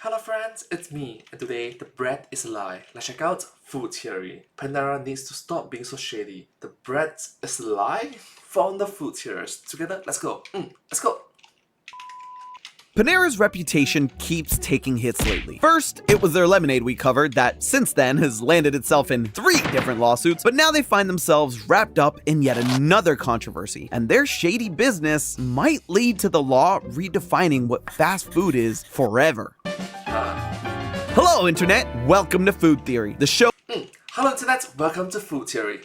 Hello friends, it's me, and today the bread is a lie. Let's check out food theory. Panera needs to stop being so shady. The bread is a lie? Found the food theorists. Together, let's go. Let's go. Panera's reputation keeps taking hits lately. First, it was their lemonade we covered that since then has landed itself in 3 different lawsuits, but now they find themselves wrapped up in yet another controversy, and their shady business might lead to the law redefining what fast food is forever. Hello Internet, welcome to Food Theory, the show Hello Internet, welcome to Food Theory.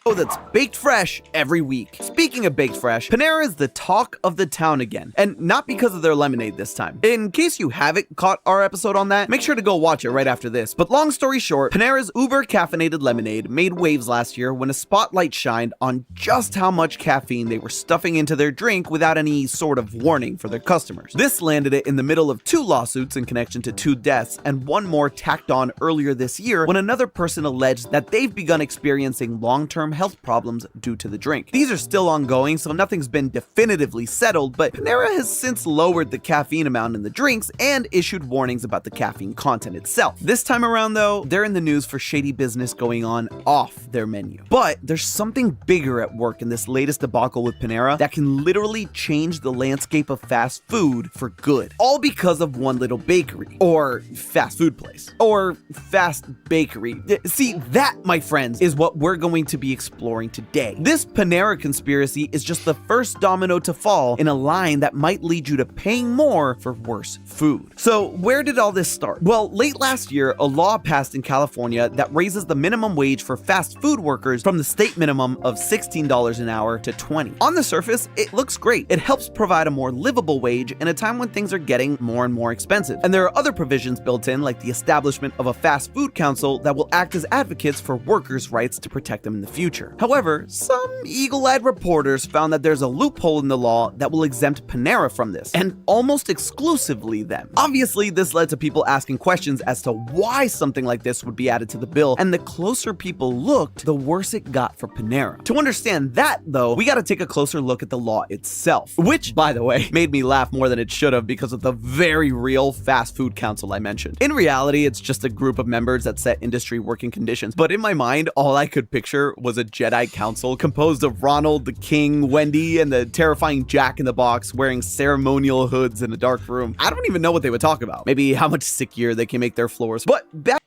That's baked fresh every week. Speaking of baked fresh, Panera is the talk of the town again, and not because of their lemonade this time. In case you haven't caught our episode on that, make sure to go watch it right after this. But long story short, Panera's uber caffeinated lemonade made waves last year when a spotlight shined on just how much caffeine they were stuffing into their drink without any sort of warning for their customers. This landed it in the middle of 2 lawsuits in connection to 2 deaths, and one more tacked on earlier this year when another person alleged that they've begun experiencing long-term health problems due to the drink. These are still ongoing, so nothing's been definitively settled, but Panera has since lowered the caffeine amount in the drinks and issued warnings about the caffeine content itself. This time around though, they're in the news for shady business going on off their menu. But there's something bigger at work in this latest debacle with Panera that can literally change the landscape of fast food for good. All because of one little bakery, or fast food place, or fast bakery. See, that, my friends, is what we're going to be exploring today. This Panera conspiracy is just the first domino to fall in a line that might lead you to paying more for worse food. So where did all this start? Well, late last year, a law passed in California that raises the minimum wage for fast food workers from the state minimum of $16 an hour to $20. On the surface, it looks great. It helps provide a more livable wage in a time when things are getting more and more expensive. And there are other provisions built in, like the establishment of a fast food council that will act as advocates for workers' rights to protect them in the future. However, some eagle-eyed reporters found that there's a loophole in the law that will exempt Panera from this, and almost exclusively them. Obviously, this led to people asking questions as to why something like this would be added to the bill, and the closer people looked, the worse it got for Panera. To understand that, though, we gotta take a closer look at the law itself, which, by the way, made me laugh more than it should have because of the very real fast food council I mentioned. In reality, it's just a group of members that set industry working conditions, but in my mind, all I could picture was a Jedi Council composed of Ronald, the King, Wendy, and the terrifying Jack in the Box wearing ceremonial hoods in a dark room. I don't even know what they would talk about. Maybe how much sickier they can make their floors. But back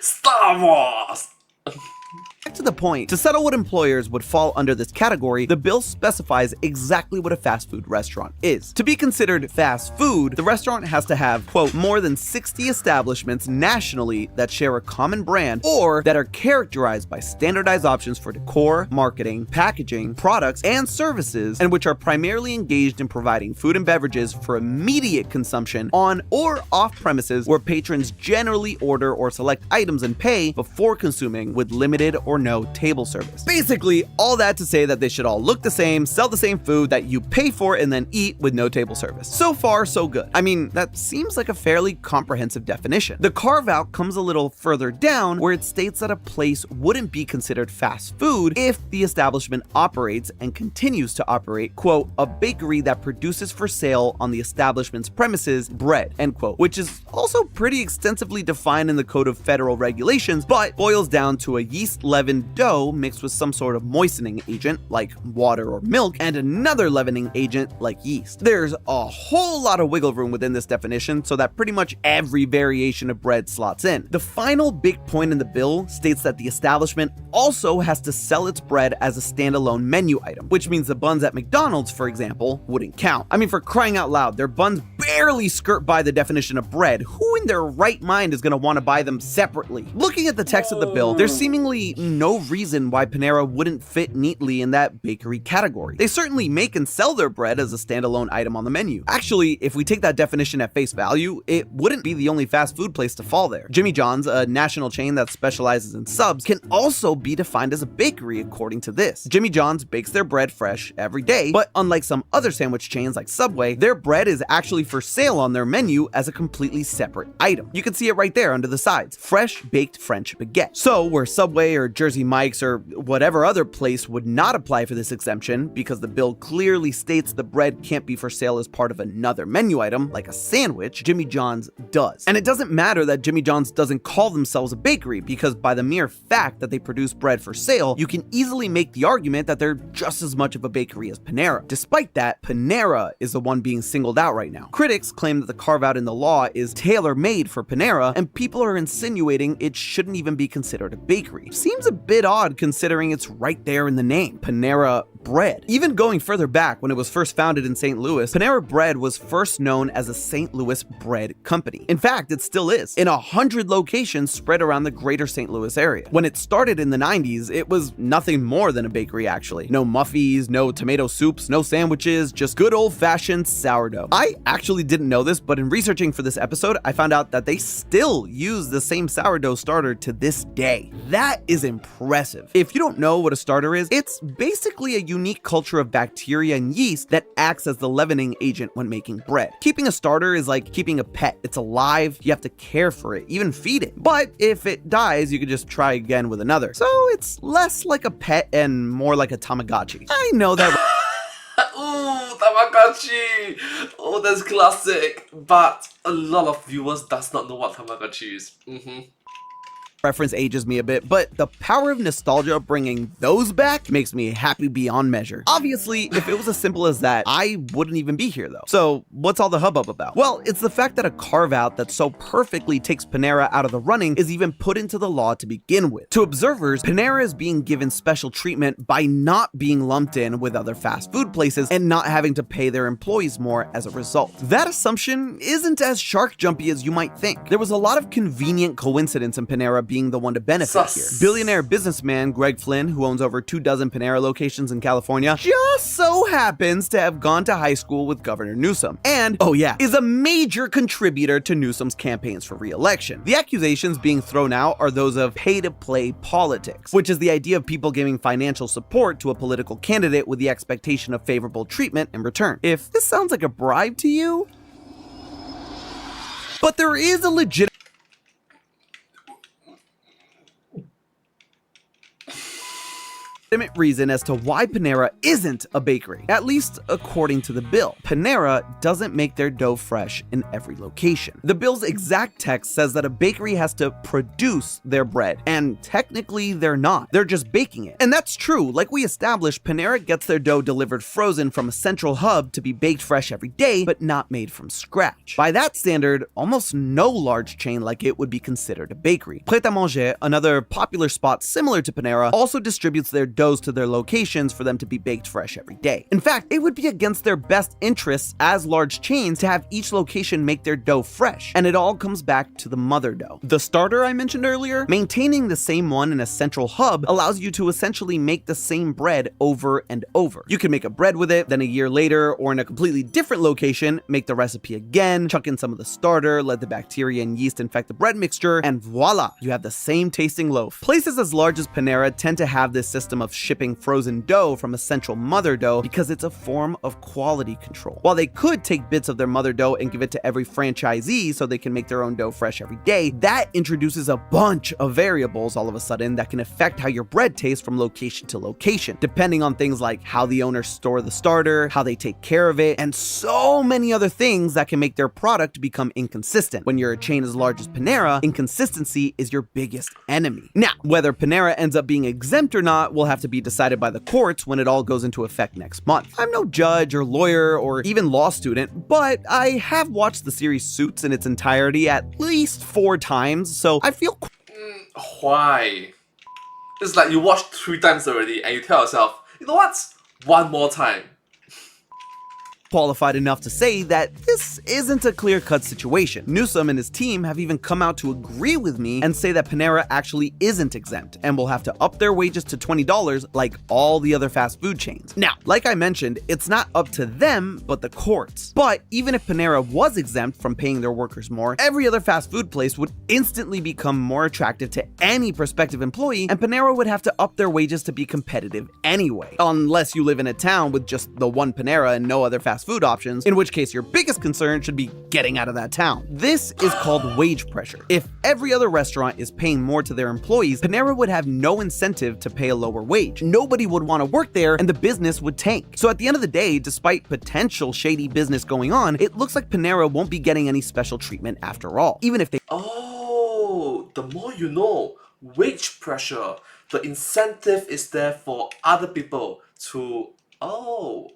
Star Wars! to the point, to settle what employers would fall under this category, the bill specifies exactly what a fast food restaurant is. To be considered fast food, the restaurant has to have, quote, more than 60 establishments nationally that share a common brand or that are characterized by standardized options for decor, marketing, packaging, products, and services, and which are primarily engaged in providing food and beverages for immediate consumption on or off premises where patrons generally order or select items and pay before consuming with limited or no table service. Basically, all that to say that they should all look the same, sell the same food that you pay for, and then eat with no table service. So far, so good. I mean, that seems like a fairly comprehensive definition. The carve-out comes a little further down where it states that a place wouldn't be considered fast food if the establishment operates and continues to operate, quote, a bakery that produces for sale on the establishment's premises bread, end quote, which is also pretty extensively defined in the Code of Federal Regulations, but boils down to a yeast-leavened dough mixed with some sort of moistening agent like water or milk and another leavening agent like yeast. There's a whole lot of wiggle room within this definition so that pretty much every variation of bread slots in. The final big point in the bill states that the establishment also has to sell its bread as a standalone menu item, which means the buns at McDonald's, for example, wouldn't count. I mean, for crying out loud, their buns barely skirt by the definition of bread. Who in their right mind is going to want to buy them separately? Looking at the text of the bill, there's seemingly no reason why Panera wouldn't fit neatly in that bakery category. They certainly make and sell their bread as a standalone item on the menu. Actually, if we take that definition at face value, it wouldn't be the only fast food place to fall there. Jimmy John's, a national chain that specializes in subs, can also be defined as a bakery according to this. Jimmy John's bakes their bread fresh every day, but unlike some other sandwich chains like Subway, their bread is actually for sale on their menu as a completely separate item. You can see it right there under the sides. Fresh baked French baguette. So where Subway or Jersey Jersey Mike's or whatever other place would not apply for this exemption because the bill clearly states the bread can't be for sale as part of another menu item, like a sandwich. Jimmy John's does. And it doesn't matter that Jimmy John's doesn't call themselves a bakery, because by the mere fact that they produce bread for sale, you can easily make the argument that they're just as much of a bakery as Panera. Despite that, Panera is the one being singled out right now. Critics claim that the carve-out in the law is tailor-made for Panera, and people are insinuating it shouldn't even be considered a bakery. Seems a bit odd considering it's right there in the name, Panera Bread. Even going further back, when it was first founded in St. Louis, Panera Bread was first known as a St. Louis Bread Company. In fact, it still is, in 100 locations spread around the greater St. Louis area. When it started in the 90s, it was nothing more than a bakery actually. No muffies, no tomato soups, no sandwiches, just good old-fashioned sourdough. I actually didn't know this, but in researching for this episode, I found out that they still use the same sourdough starter to this day. That is impressive. If you don't know what a starter is, it's basically a unique culture of bacteria and yeast that acts as the leavening agent when making bread. Keeping a starter is like keeping a pet. It's alive, you have to care for it, even feed it. But if it dies, you could just try again with another. So it's less like a pet and more like a Tamagotchi. I know that. Ooh, Tamagotchi! Oh, that's classic. But a lot of viewers does not know what Tamagotchi is. Reference ages me a bit, but the power of nostalgia bringing those back makes me happy beyond measure. Obviously, if it was as simple as that, I wouldn't even be here though. So what's all the hubbub about? Well, it's the fact that a carve-out that so perfectly takes Panera out of the running is even put into the law to begin with. To observers, Panera is being given special treatment by not being lumped in with other fast food places and not having to pay their employees more as a result. That assumption isn't as shark jumpy as you might think. There was a lot of convenient coincidence in Panera being the one to benefit here. Billionaire businessman Greg Flynn, who owns over 24 Panera locations in California, just so happens to have gone to high school with Governor Newsom. And, oh yeah, is a major contributor to Newsom's campaigns for re-election. The accusations being thrown out are those of pay-to-play politics, which is the idea of people giving financial support to a political candidate with the expectation of favorable treatment in return. If this sounds like a bribe to you, but there is a legitimate reason as to why Panera isn't a bakery, at least according to the bill. Panera doesn't make their dough fresh in every location. The bill's exact text says that a bakery has to produce their bread, and technically they're not. They're just baking it. And that's true. Like we established, Panera gets their dough delivered frozen from a central hub to be baked fresh every day, but not made from scratch. By that standard, almost no large chain like it would be considered a bakery. Pret a Manger, another popular spot similar to Panera, also distributes their doughs to their locations for them to be baked fresh every day. In fact, it would be against their best interests as large chains to have each location make their dough fresh, and it all comes back to the mother dough. The starter I mentioned earlier, maintaining the same one in a central hub allows you to essentially make the same bread over and over. You can make a bread with it, then a year later, or in a completely different location, make the recipe again, chuck in some of the starter, let the bacteria and yeast infect the bread mixture, and voila, you have the same tasting loaf. Places as large as Panera tend to have this system of shipping frozen dough from a central mother dough because it's a form of quality control. While they could take bits of their mother dough and give it to every franchisee so they can make their own dough fresh every day, that introduces a bunch of variables all of a sudden that can affect how your bread tastes from location to location, depending on things like how the owners store the starter, how they take care of it, and so many other things that can make their product become inconsistent. When you're a chain as large as Panera, inconsistency is your biggest enemy. Now, whether Panera ends up being exempt or not will have to be decided by the courts when it all goes into effect next month. I'm no judge or lawyer or even law student, but I have watched the series Suits in its entirety at least 4 times, so I feel Why? It's like you watched 3 times already and you tell yourself, you know what? One more time. qualified enough to say that this isn't a clear-cut situation. Newsom and his team have even come out to agree with me and say that Panera actually isn't exempt and will have to up their wages to $20 like all the other fast food chains. Now, like I mentioned, it's not up to them, but the courts. But even if Panera was exempt from paying their workers more, every other fast food place would instantly become more attractive to any prospective employee, and Panera would have to up their wages to be competitive anyway. Unless you live in a town with just the one Panera and no other fast fast food options, in which case your biggest concern should be getting out of that town. This is called wage pressure. If every other restaurant is paying more to their employees, Panera would have no incentive to pay a lower wage. Nobody would want to work there and the business would tank. So at the end of the day, despite potential shady business going on, it looks like Panera won't be getting any special treatment after all, even if they Oh, the more you know. Wage pressure. The incentive is there for other people to. Oh.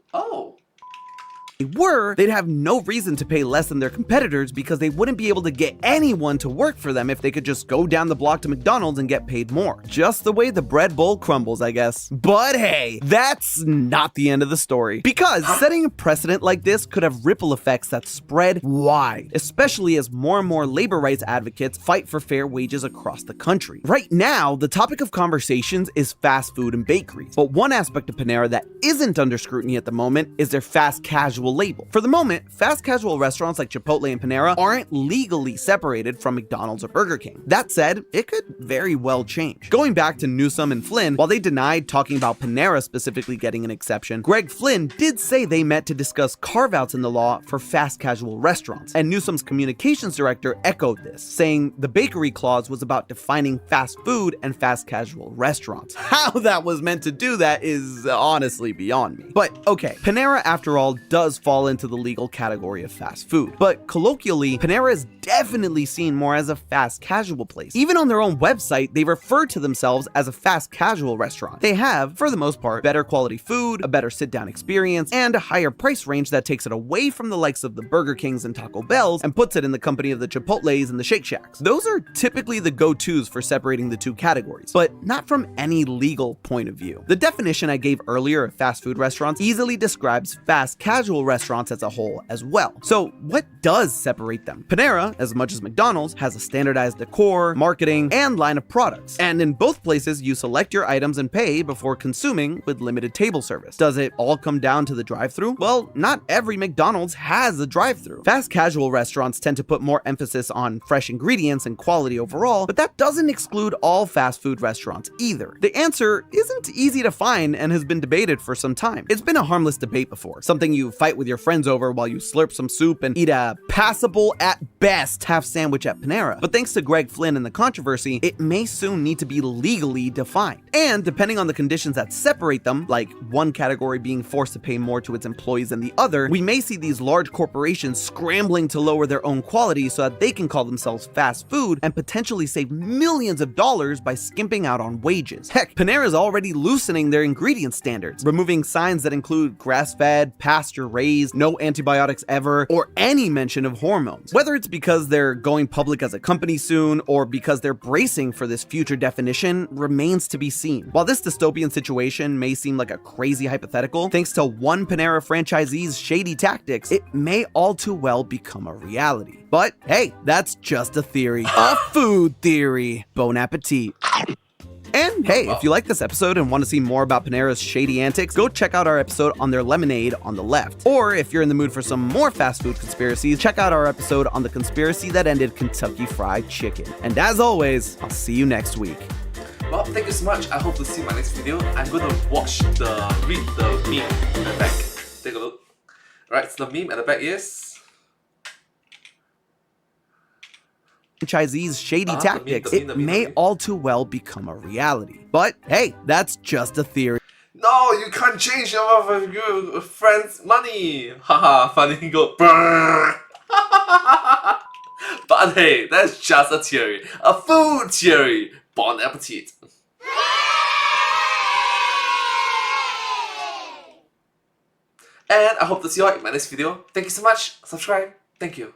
were, they'd have no reason to pay less than their competitors because they wouldn't be able to get anyone to work for them if they could just go down the block to McDonald's and get paid more. Just the way the bread bowl crumbles, I guess. But hey, that's not the end of the story. Because setting a precedent like this could have ripple effects that spread wide, especially as more and more labor rights advocates fight for fair wages across the country. Right now, the topic of conversations is fast food and bakeries. But one aspect of Panera that isn't under scrutiny at the moment is their fast casual label. For the moment, fast casual restaurants like Chipotle and Panera aren't legally separated from McDonald's or Burger King. That said, it could very well change. Going back to Newsom and Flynn, while they denied talking about Panera specifically getting an exception, Greg Flynn did say they met to discuss carve-outs in the law for fast casual restaurants, and Newsom's communications director echoed this, saying the bakery clause was about defining fast food and fast casual restaurants. How that was meant to do that is honestly beyond me. But okay, Panera after all does fall into the legal category of fast food, but colloquially, Panera is definitely seen more as a fast casual place. Even on their own website, they refer to themselves as a fast casual restaurant. They have, for the most part, better quality food, a better sit-down experience, and a higher price range that takes it away from the likes of the Burger Kings and Taco Bells and puts it in the company of the Chipotles and the Shake Shacks. Those are typically the go-tos for separating the two categories, but not from any legal point of view. The definition I gave earlier of fast food restaurants easily describes fast casual restaurants as a whole as well. So what does separate them? Panera, as much as McDonald's, has a standardized decor, marketing, and line of products. And in both places, you select your items and pay before consuming with limited table service. Does it all come down to the drive-thru? Well, not every McDonald's has a drive-thru. Fast casual restaurants tend to put more emphasis on fresh ingredients and quality overall, but that doesn't exclude all fast food restaurants either. The answer isn't easy to find and has been debated for some time. It's been a harmless debate before, something you fight with your friends over while you slurp some soup and eat a passable at best half sandwich at Panera. But thanks to Greg Flynn and the controversy, it may soon need to be legally defined. And depending on the conditions that separate them, like one category being forced to pay more to its employees than the other, we may see these large corporations scrambling to lower their own quality so that they can call themselves fast food and potentially save millions of dollars by skimping out on wages. Heck, Panera is already loosening their ingredient standards, removing signs that include grass-fed, pasture-raised, no antibiotics ever, or any mention of hormones. Whether it's because they're going public as a company soon, or because they're bracing for this future definition, remains to be seen. While this dystopian situation may seem like a crazy hypothetical, thanks to one Panera franchisee's shady tactics, it may all too well become a reality. But hey, that's just a theory. A food theory. Bon appetit. And hey, if you like this episode and want to see more about Panera's shady antics, go check out our episode on their lemonade on the left. Or if you're in the mood for some more fast food conspiracies, check out our episode on the conspiracy that ended Kentucky Fried Chicken. And as always, I'll see you next week. Well, thank you so much. I hope to see you in my next video. I'm going to read the meme at the back. Take a look. Alright, so the meme at the back is... franchisees' shady tactics, it may all too well become a reality. But hey, that's just a theory. No, you can't change your friend's money. Haha, funny go. Brrr. But hey, that's just a theory. A food theory. Bon appetit. And I hope to see you all in my next video. Thank you so much. Subscribe. Thank you.